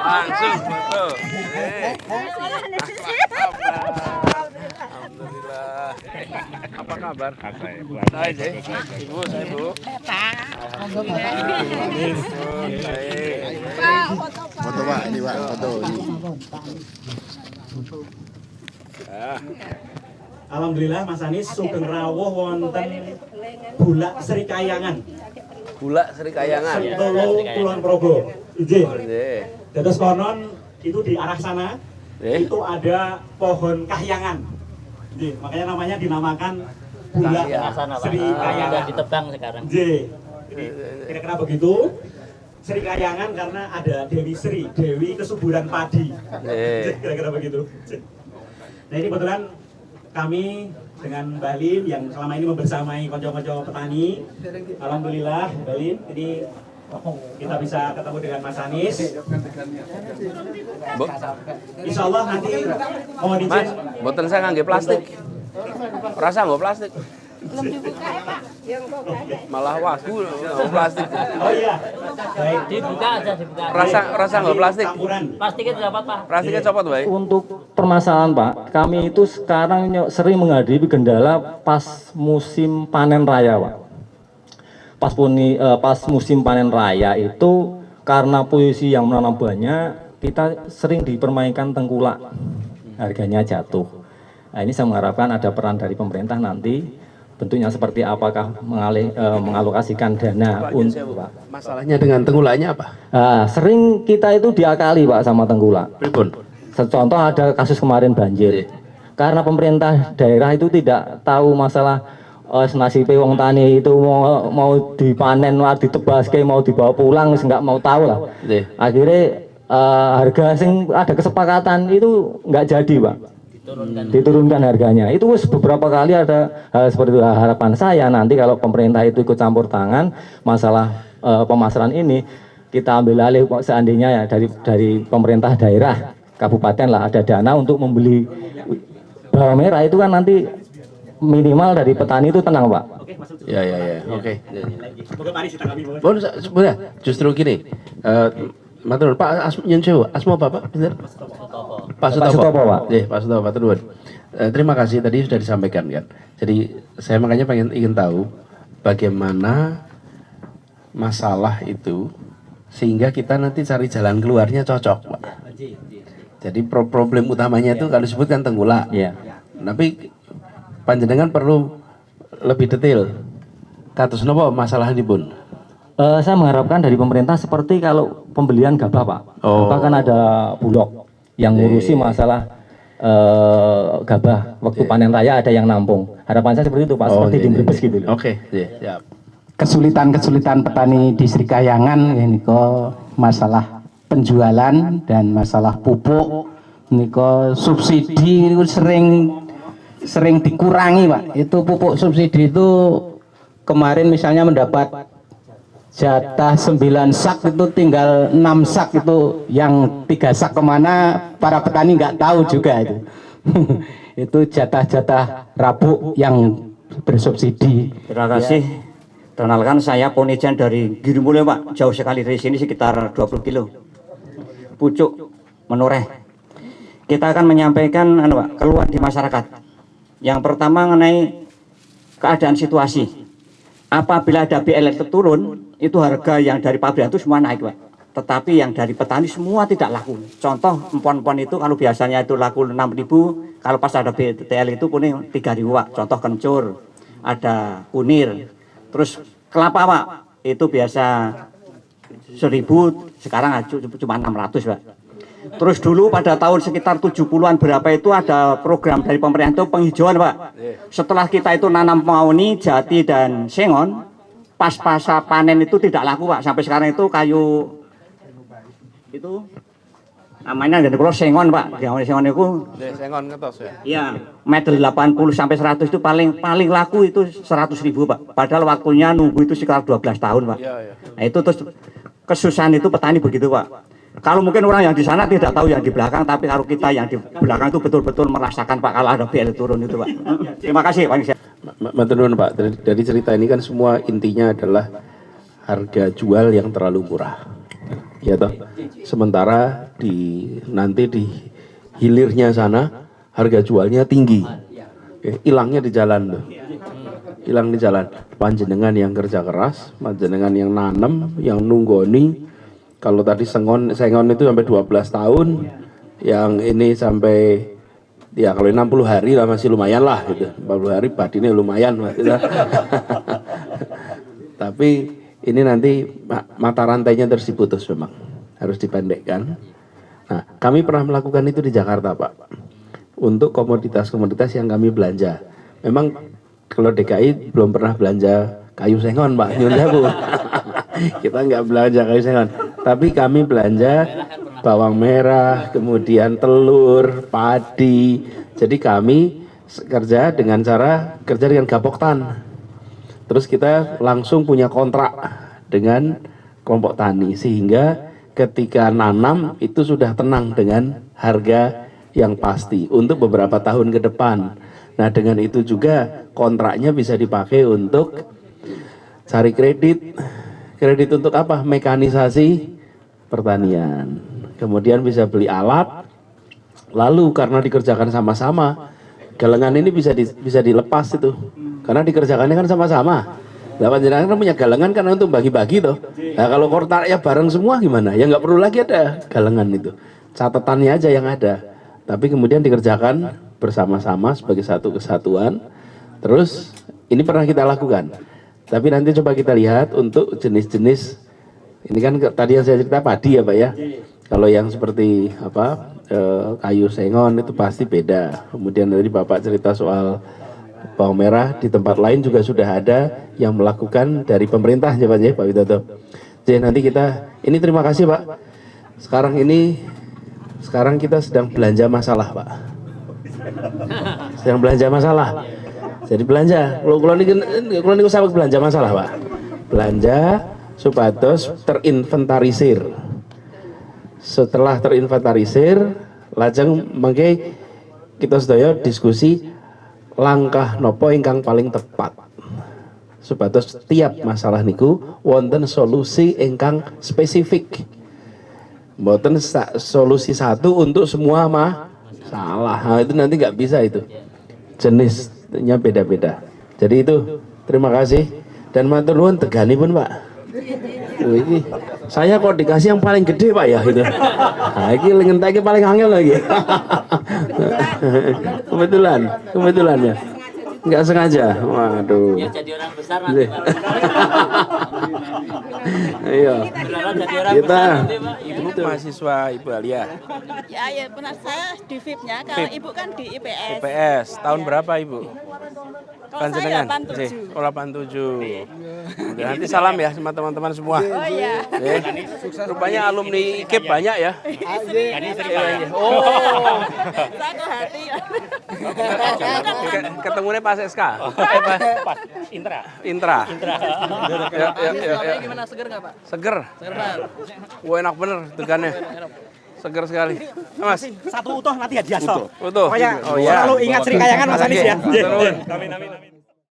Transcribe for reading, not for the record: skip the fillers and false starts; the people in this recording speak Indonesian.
Langsung foto. Alhamdulillah. Apa kabar? Baik, Ibu, saya Bu. Foto Pak, ini Pak, foto ini. Alhamdulillah Mas Anies sugeng rawuh wonten Bulak Sri Kayangan. Bulak Sri Kayangan. Sentolo Kulon Progo. Nggih. Nggih. Dados konon itu di arah sana itu ada pohon kahyangan. Nggih, makanya namanya dinamakan Bulak Sri Kayangan. Sudah ditebang sekarang. Nggih. Jadi kira-kira begitu. Sri Kayangan karena ada Dewi Sri, Dewi kesuburan padi. Kira-kira begitu. Nah ini kebetulan kami dengan Mbak Lin yang selama ini membersamai konco-konco petani. Alhamdulillah Mbak Lin, ini kita bisa ketemu dengan Mas Anies. Insya Allah nanti mohon izin. Mas, mboten saya ngangge plastik. Rasa nggak plastik? Belum dibuka ya Pak? Malah wagu nggak plastik. Oh iya, baik. Dibuka aja, dibuka. Rasa nggak plastik? Campuran. Plastiknya dapat Pak. Plastiknya copot, baik. Untuk permasalahan Pak, kami itu sekarang sering menghadapi kendala pas musim panen raya Pak. Pas musim panen raya itu karena posisi yang menanam banyak, kita sering dipermainkan tengkulak, harganya jatuh. Nah ini saya mengharapkan ada peran dari pemerintah nanti, bentuknya seperti apakah mengalokasikan dana untuk Pak. Masalahnya dengan tengkulaknya apa? Sering kita itu diakali Pak sama tengkulak. Pripun? Contoh ada kasus kemarin banjir. Karena pemerintah daerah itu tidak tahu masalah nasibe wong tani itu mau dipanen, mau ditebaske, mau dibawa pulang, nggak mau tahu lah. Akhirnya harga sing ada kesepakatan itu nggak jadi Pak. Diturunkan harganya. Itu beberapa kali ada hal seperti itu. Harapan saya nanti kalau pemerintah itu ikut campur tangan masalah pemasaran ini, kita ambil alih seandainya ya dari pemerintah daerah kabupaten lah ada dana untuk membeli bawang merah itu kan nanti minimal dari petani itu tenang Pak. Ya. Oke. Semoga mari kita kami Boleh, justru gini. Matur Pak Asmo Bapak, benar? Pak Sutopo Pak. Pak Sutopo Pak Turun. Terima kasih tadi sudah disampaikan kan. Jadi saya makanya ingin tahu bagaimana masalah itu sehingga kita nanti cari jalan keluarnya cocok Pak. Jadi problem utamanya itu kalau disebutkan tengkulak. Iya. Tapi panjenengan perlu lebih detail. Kados napa masalah ini Bun? Saya mengharapkan dari pemerintah seperti kalau pembelian gabah Pak. Gabah kan ada Bulog yang ngurusi masalah gabah waktu panen raya ada yang nampung. Harapan saya seperti itu Pak, seperti di Brebes gitu. Oke, siap. Kesulitan di Sri Kayangan ini kok masalah penjualan dan masalah pupuk ini kok subsidi ini sering dikurangi Pak. Itu pupuk subsidi itu kemarin misalnya mendapat jatah 9 sak itu tinggal 6 sak itu, yang 3 sak kemana para petani nggak tahu juga itu. Itu jatah-jatah rabuk yang bersubsidi. Terima kasih. Kenalkan saya Ponijan dari Girumule Pak, jauh sekali dari sini sekitar 20 kilo. Pucuk Menoreh. Kita akan menyampaikan Pak, keluhan di masyarakat. Yang pertama mengenai keadaan situasi. Apabila ada BLT turun, itu harga yang dari pabrik itu semua naik Pak. Tetapi yang dari petani semua tidak laku. Contoh empon-empon itu kalau biasanya itu laku 6.000, kalau pas ada BTL itu kuning 3.000 Pak. Contoh kencur, ada kunir. Terus kelapa Pak, itu biasa 1.000, sekarang cuma 600 Pak. Terus dulu pada tahun sekitar 70-an berapa itu ada program dari pemerintah itu penghijauan Pak. Setelah kita itu nanam mauni, jati dan sengon, pas pasca panen itu tidak laku Pak. Sampai sekarang itu kayu itu namanya dan kalau sengon Pak. Sengon itu Sengon ngetos ya. Iya, meter 80 sampai 100 itu paling laku itu 100.000 Pak. Padahal waktunya nunggu itu sekitar 12 tahun Pak. Iya. Nah itu terus kesusahan itu petani begitu Pak. Kalau mungkin orang yang di sana tidak tahu yang di belakang, tapi kalau kita yang di belakang itu betul-betul merasakan Pak kalau ada BL turun itu Pak. Terima kasih Pak. Matur nuwun Pak, dari cerita ini kan semua intinya adalah harga jual yang terlalu murah. Ya toh. Sementara nanti di hilirnya sana harga jualnya tinggi. Hilangnya di jalan tuh. Hilang di jalan. Panjenengan yang kerja keras, panjenengan yang nanem, yang nunggoni. Kalau tadi sengon itu sampai 12 tahun, yang ini sampai ya kalau 60 hari lah masih lumayan lah gitu. 40 hari badine lumayan gitu. Tapi ini nanti mata rantainya terus diputus memang. Harus dipendekkan. Nah, kami pernah melakukan itu di Jakarta, Pak. Untuk komoditas-komoditas yang kami belanja. Memang kalau DKI belum pernah belanja kayu sengon, Pak. Nyun sewu. Kita nggak belanja kayu sengon. Tapi kami belanja bawang merah, kemudian telur, padi. Jadi kami kerja dengan gapoktan. Terus kita langsung punya kontrak dengan kelompok tani sehingga ketika nanam itu sudah tenang dengan harga yang pasti untuk beberapa tahun ke depan. Nah, dengan itu juga kontraknya bisa dipakai untuk cari kredit. Kredit untuk apa? Mekanisasi pertanian. Kemudian bisa beli alat. Lalu karena dikerjakan sama-sama, galengan ini bisa dilepas itu. Karena dikerjakannya kan sama-sama. Lah panjenengan kan punya galengan karena untuk bagi-bagi toh. Nah, kalau kontraknya bareng semua gimana? Ya nggak perlu lagi ada galengan itu. Catatannya aja yang ada. Tapi kemudian dikerjakan bersama-sama sebagai satu kesatuan. Terus ini pernah kita lakukan. Tapi nanti coba kita lihat untuk jenis-jenis, ini kan tadi yang saya cerita padi ya Pak ya. Kalau yang seperti kayu sengon itu pasti beda. Kemudian tadi Bapak cerita soal bawang merah, di tempat lain juga sudah ada yang melakukan dari pemerintah ya Pak Widodo. Jadi nanti ini terima kasih Pak. Sekarang kita sedang belanja masalah Pak. Sedang belanja masalah. Jadi belanja, kalau niku sampe belanja masalah Pak. Belanja supados terinventarisir. Setelah terinventarisir, lajeng mengke kita sedaya diskusi langkah nopo ingkang paling tepat. Supados tiap masalah niku wonten solusi ingkang spesifik. Mboten solusi satu untuk semua masalah. Nah, itu nanti nggak bisa itu. Jenisnya beda-beda. Jadi itu terima kasih dan matur nuwun tegani pun Pak. Ini saya kok dikasih yang paling gede Pak ya gitu. Nah, ini ngenteke paling angel lagi. kebetulan ya. Enggak sengaja. Waduh. Ya jadi orang besar nanti. Iya. Kita Ibu mahasiswa Ibu Alia. Ya, benar saya di VIP-nya. Kalau Ibu kan di IPS. IPS. Tahun berapa Ibu? Kalau saya 87. 87. Nanti salam ya sama teman-teman semua. Oh iya. Rupanya alumni IKIP banyak ya. Oh. Saya ke hati. Ketemunya pas SK. Pas Intra. Ya. Gimana, seger nggak Pak? Seger. Wah, enak bener tegannya. Seger sekali. Mas, Satu utuh nanti hadiah. utuh. Pokoknya selalu ingat Sri Kayangan Mas Anies ya. Amin.